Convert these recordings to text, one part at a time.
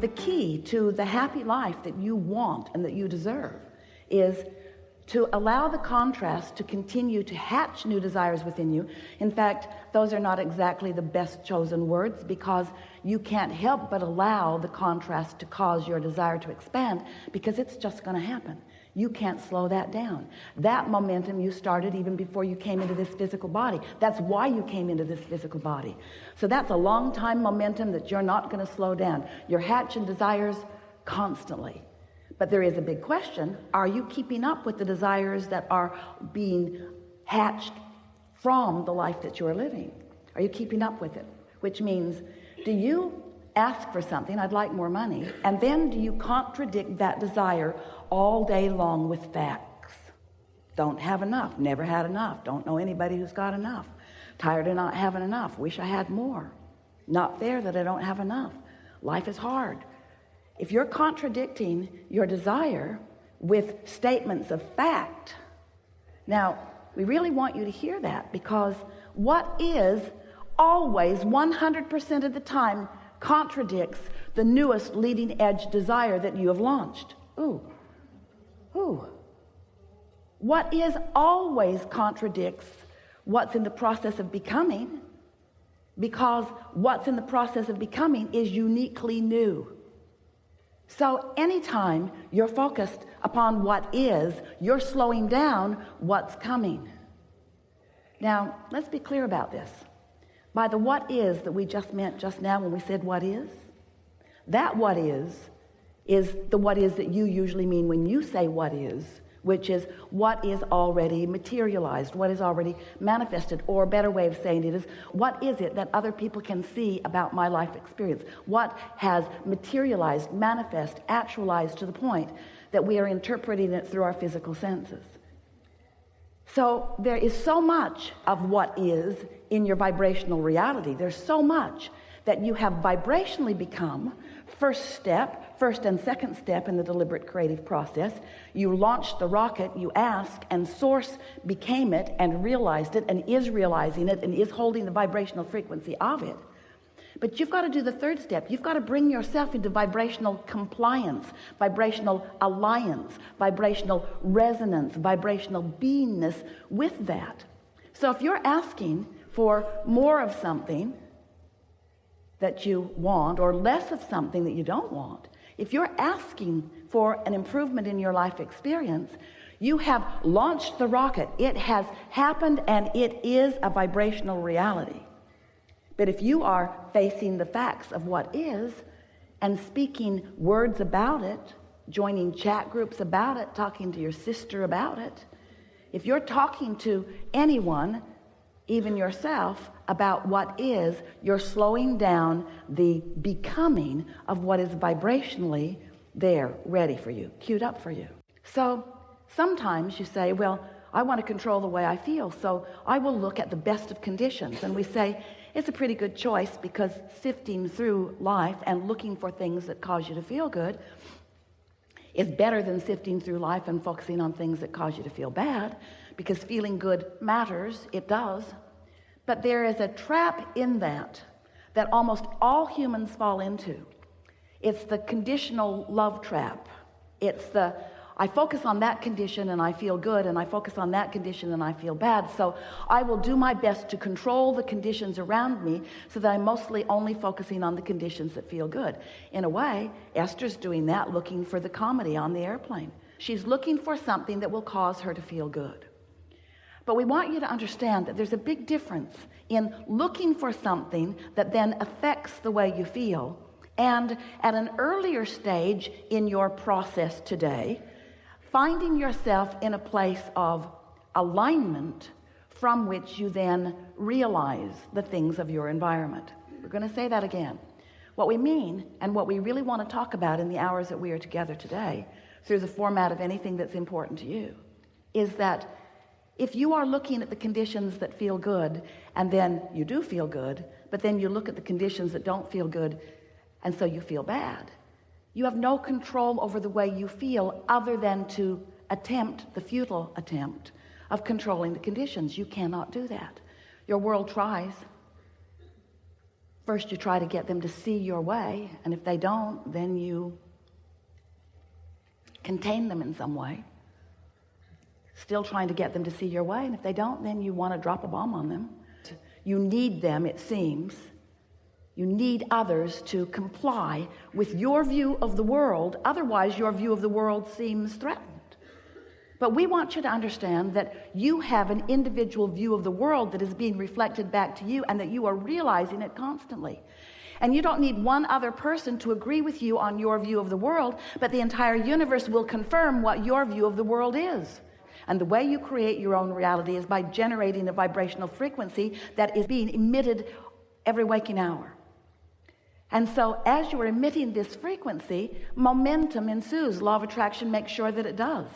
The key to the happy life that you want and that you deserve is to allow the contrast to continue to hatch new desires within you. In fact, those are not exactly the best chosen words, because you can't help but allow the contrast to cause your desire to expand, because it's just going to happen. You can't slow that down. That momentum you started even before you came into this physical body. That's why you came into this physical body. So that's a long time momentum that you're not going to slow down. You're hatching desires constantly. But there is a big question. Are you keeping up with the desires that are being hatched from the life that you're living? Are you keeping up with it? Which means, do you ask for something, I'd like more money, and then do you contradict that desire all day long with facts? Don't have enough, never had enough, don't know anybody who's got enough, tired of not having enough, wish I had more, not fair that I don't have enough, life is hard. If you're contradicting your desire with statements of fact, now we really want you to hear that, because what is always 100% of the time contradicts the newest leading edge desire that you have launched. What is always contradicts what's in the process of becoming, because what's in the process of becoming is uniquely new. So anytime you're focused upon what is, you're slowing down what's coming. Now, let's be clear about this. By the what is that we just meant just now when we said what is, that what is the what is that you usually mean when you say what is, which is what is already materialized, what is already manifested, or a better way of saying it is, what is it that other people can see about my life experience? What has materialized, manifest, actualized to the point that we are interpreting it through our physical senses? So there is so much of what is in your vibrational reality. There's so much that you have vibrationally become. First and second step in the deliberate creative process. You launched the rocket, you asked, and source became it and realized it and is realizing it and is holding the vibrational frequency of it. But you've got to do the third step. You've got to bring yourself into vibrational compliance, vibrational alliance, vibrational resonance, vibrational beingness with that. So if you're asking for more of something that you want or less of something that you don't want, if you're asking for an improvement in your life experience, you have launched the rocket. It has happened and it is a vibrational reality. But if you are facing the facts of what is and speaking words about it, joining chat groups about it, talking to your sister about it, if you're talking to anyone, even yourself, about what is, you're slowing down the becoming of what is vibrationally there, ready for you, queued up for you. So sometimes you say, well, I want to control the way I feel, so I will look at the best of conditions. And we say, it's a pretty good choice, because sifting through life and looking for things that cause you to feel good is better than sifting through life and focusing on things that cause you to feel bad, because feeling good matters, it does. But there is a trap in that almost all humans fall into. It's the conditional love trap. It's the, I focus on that condition and I feel good, and I focus on that condition and I feel bad, so I will do my best to control the conditions around me so that I'm mostly only focusing on the conditions that feel good. In a way, Esther's doing that, looking for the comedy on the airplane. She's looking for something that will cause her to feel good. But we want you to understand that there's a big difference in looking for something that then affects the way you feel, and at an earlier stage in your process today, finding yourself in a place of alignment from which you then realize the things of your environment. We're going to say that again. What we mean, and what we really want to talk about in the hours that we are together today, through the format of anything that's important to you, is that if you are looking at the conditions that feel good, and then you do feel good, but then you look at the conditions that don't feel good, and so you feel bad, you have no control over the way you feel other than to attempt the futile attempt of controlling the conditions. You cannot do that. Your world tries. First, you try to get them to see your way, and if they don't, then you contain them in some way, still trying to get them to see your way, and if they don't, then you want to drop a bomb on them. You need them, it seems. You need others to comply with your view of the world, otherwise your view of the world seems threatened. But we want you to understand that you have an individual view of the world that is being reflected back to you, and that you are realizing it constantly. And you don't need one other person to agree with you on your view of the world, but the entire universe will confirm what your view of the world is. And the way you create your own reality is by generating a vibrational frequency that is being emitted every waking hour. And so as you are emitting this frequency, momentum ensues. Law of attraction makes sure that it does.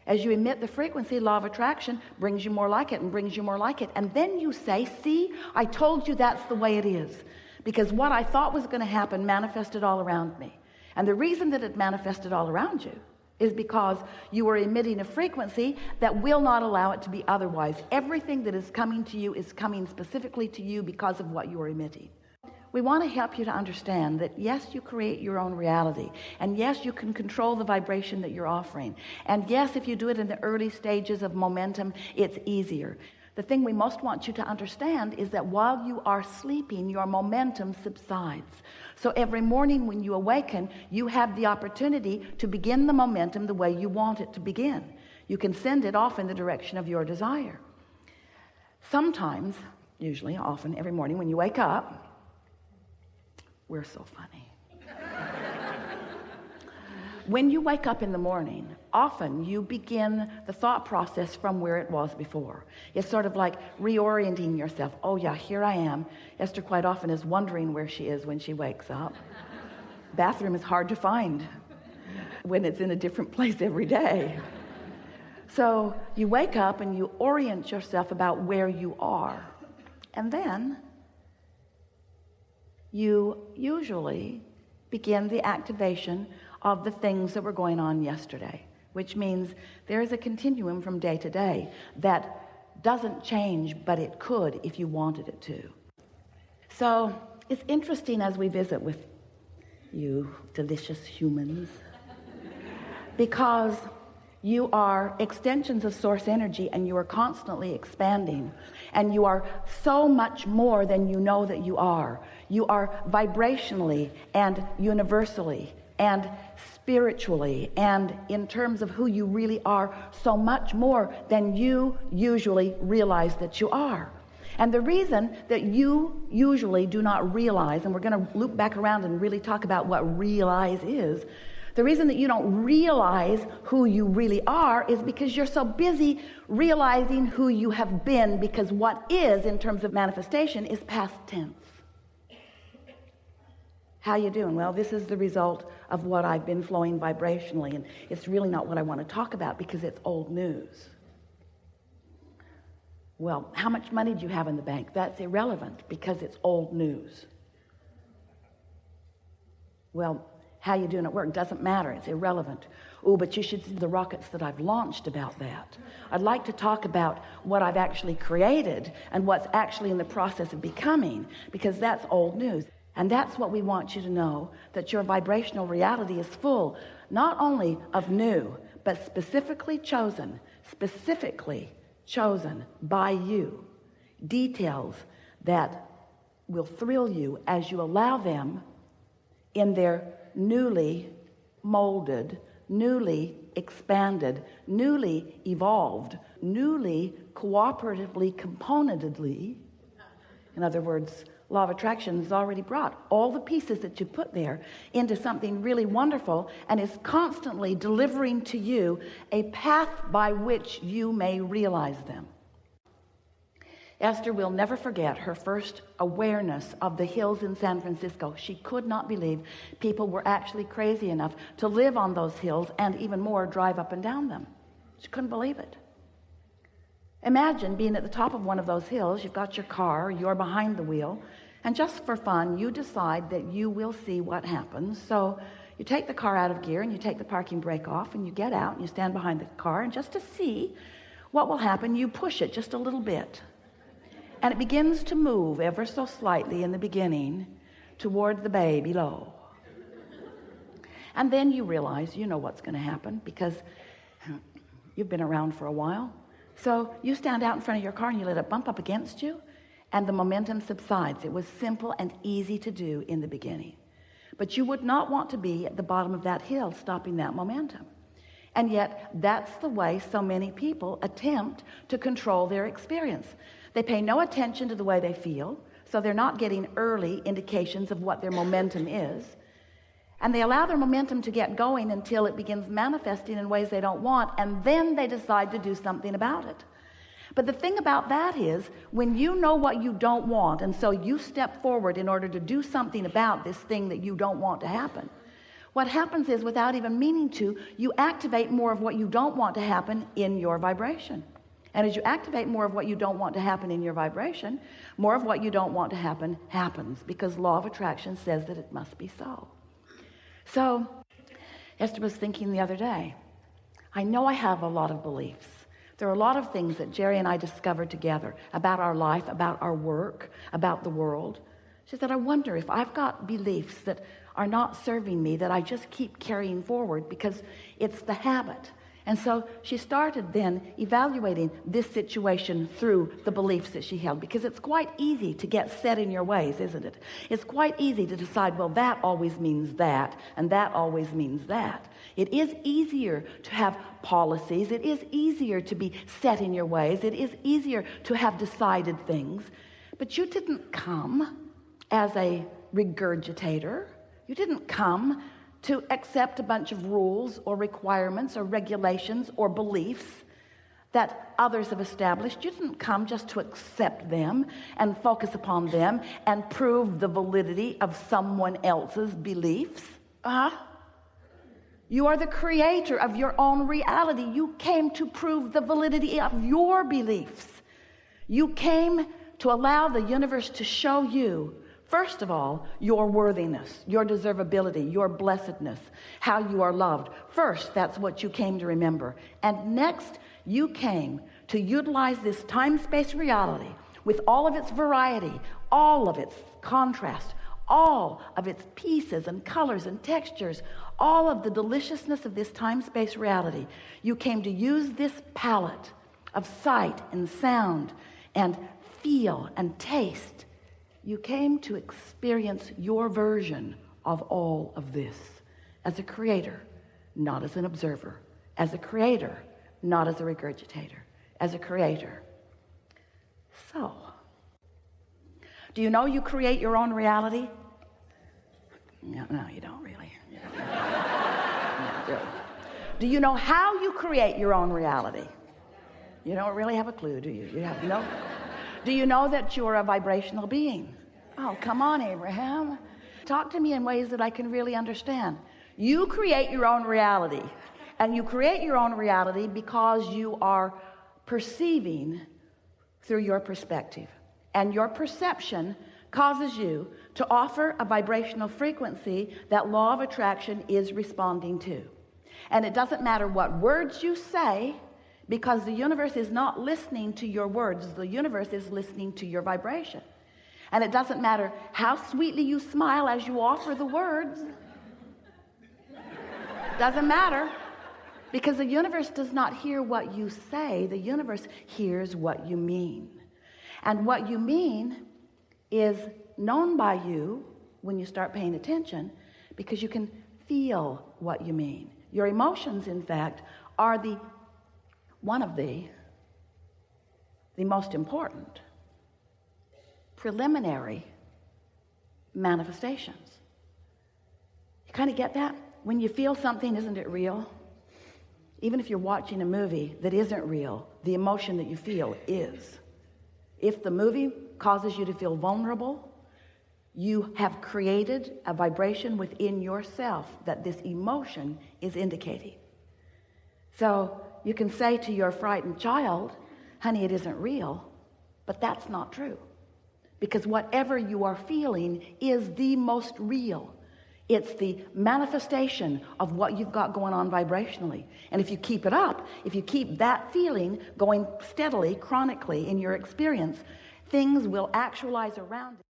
As you emit the frequency, law of attraction brings you more like it and brings you more like it. And then you say, see, I told you that's the way it is. Because what I thought was going to happen manifested all around me. And the reason that it manifested all around you is because you are emitting a frequency that will not allow it to be otherwise. Everything that is coming to you is coming specifically to you because of what you are emitting. We want to help you to understand that yes, you create your own reality, and yes, you can control the vibration that you're offering, and yes, if you do it in the early stages of momentum, it's easier. The thing we most want you to understand is that while you are sleeping, your momentum subsides. So every morning when you awaken, you have the opportunity to begin the momentum the way you want it to begin. You can send it off in the direction of your desire. Sometimes, usually, often, every morning when you wake up, we're so funny. When you wake up in the morning, often you begin the thought process from where it was before. It's sort of like reorienting yourself. Oh yeah, here I am. Esther quite often is wondering where she is when she wakes up. Bathroom is hard to find when it's in a different place every day. So you wake up and you orient yourself about where you are. And then you usually begin the activation of the things that were going on yesterday, which means there is a continuum from day to day that doesn't change, but it could if you wanted it to. So it's interesting as we visit with you delicious humans, because you are extensions of source energy, and you are constantly expanding, and you are so much more than you know that you are. You are vibrationally and universally and spiritually, and in terms of who you really are, so much more than you usually realize that you are. And the reason that you usually do not realize, and we're going to loop back around and really talk about what realize is, the reason that you don't realize who you really are is because you're so busy realizing who you have been, because what is, in terms of manifestation, is past tense. How you doing? Well, this is the result of what I've been flowing vibrationally, and it's really not what I want to talk about because it's old news. Well, how much money do you have in the bank? That's irrelevant because it's old news. Well, how you doing at work? Doesn't matter. It's irrelevant. Oh, but you should see the rockets that I've launched about that. I'd like to talk about what I've actually created and what's actually in the process of becoming, because that's old news. And that's what we want you to know, that your vibrational reality is full, not only of new, but specifically chosen by you, details that will thrill you as you allow them in their newly molded, newly expanded, newly evolved, newly cooperatively componentedly. In other words, law of attraction has already brought all the pieces that you put there into something really wonderful, and is constantly delivering to you a path by which you may realize them. Esther will never forget her first awareness of the hills in San Francisco. She could not believe people were actually crazy enough to live on those hills, and even more, drive up and down them. She couldn't believe it. Imagine being at the top of one of those hills. You've got your car, you're behind the wheel, and just for fun, you decide that you will see what happens. So you take the car out of gear and you take the parking brake off, and you get out and you stand behind the car, and just to see what will happen, you push it just a little bit. And it begins to move ever so slightly in the beginning toward the bay below. And then you realize you know what's going to happen because you've been around for a while. So you stand out in front of your car and you let it bump up against you, and the momentum subsides. It was simple and easy to do in the beginning. But you would not want to be at the bottom of that hill stopping that momentum. And yet that's the way so many people attempt to control their experience. They pay no attention to the way they feel, so they're not getting early indications of what their momentum is. And they allow their momentum to get going until it begins manifesting in ways they don't want, and then they decide to do something about it. But the thing about that is, when you know what you don't want, and so you step forward in order to do something about this thing that you don't want to happen, what happens is, without even meaning to, you activate more of what you don't want to happen in your vibration. And as you activate more of what you don't want to happen in your vibration, more of what you don't want to happen happens, because law of attraction says that it must be so. So Esther was thinking the other day, I know I have a lot of beliefs. There are a lot of things that Jerry and I discovered together about our life, about our work, about the world. She said, I wonder if I've got beliefs that are not serving me, that I just keep carrying forward because it's the habit. And so she started then evaluating this situation through the beliefs that she held, because it's quite easy to get set in your ways, isn't it? It's quite easy to decide, well, that always means that, and that always means that. It is easier to have policies. It is easier to be set in your ways. It is easier to have decided things. But you didn't come as a regurgitator. You didn't come to accept a bunch of rules or requirements or regulations or beliefs that others have established. You didn't come just to accept them and focus upon them and prove the validity of someone else's beliefs. You are the creator of your own reality. You came to prove the validity of your beliefs. You came to allow the universe to show you, first of all, your worthiness, your deservability, your blessedness, how you are loved. First, that's what you came to remember. And next, you came to utilize this time-space reality with all of its variety, all of its contrast, all of its pieces and colors and textures, all of the deliciousness of this time-space reality. You came to use this palette of sight and sound and feel and taste. You came to experience your version of all of this as a creator, not as an observer. As a creator, not as a regurgitator. As a creator. So, do you know you create your own reality? No, you don't really. Do you know how you create your own reality? You don't really have a clue, do you? You have no. Do you know that you're a vibrational being? Oh, come on, Abraham. Talk to me in ways that I can really understand. You create your own reality. And you create your own reality because you are perceiving through your perspective. And your perception causes you to offer a vibrational frequency that law of attraction is responding to. And it doesn't matter what words you say, because the universe is not listening to your words. The universe is listening to your vibration. And it doesn't matter how sweetly you smile as you offer the words. Doesn't matter. Because the universe does not hear what you say. The universe hears what you mean. And what you mean is known by you when you start paying attention, because you can feel what you mean. Your emotions, in fact, are one of the most important preliminary manifestations. You kind of get that? When you feel something, isn't it real? Even if you're watching a movie that isn't real, the emotion that you feel is. If the movie causes you to feel vulnerable, you have created a vibration within yourself that this emotion is indicating. So you can say to your frightened child, honey, it isn't real, but that's not true. Because whatever you are feeling is the most real. It's the manifestation of what you've got going on vibrationally. And if you keep it up, if you keep that feeling going steadily, chronically in your experience, things will actualize around it.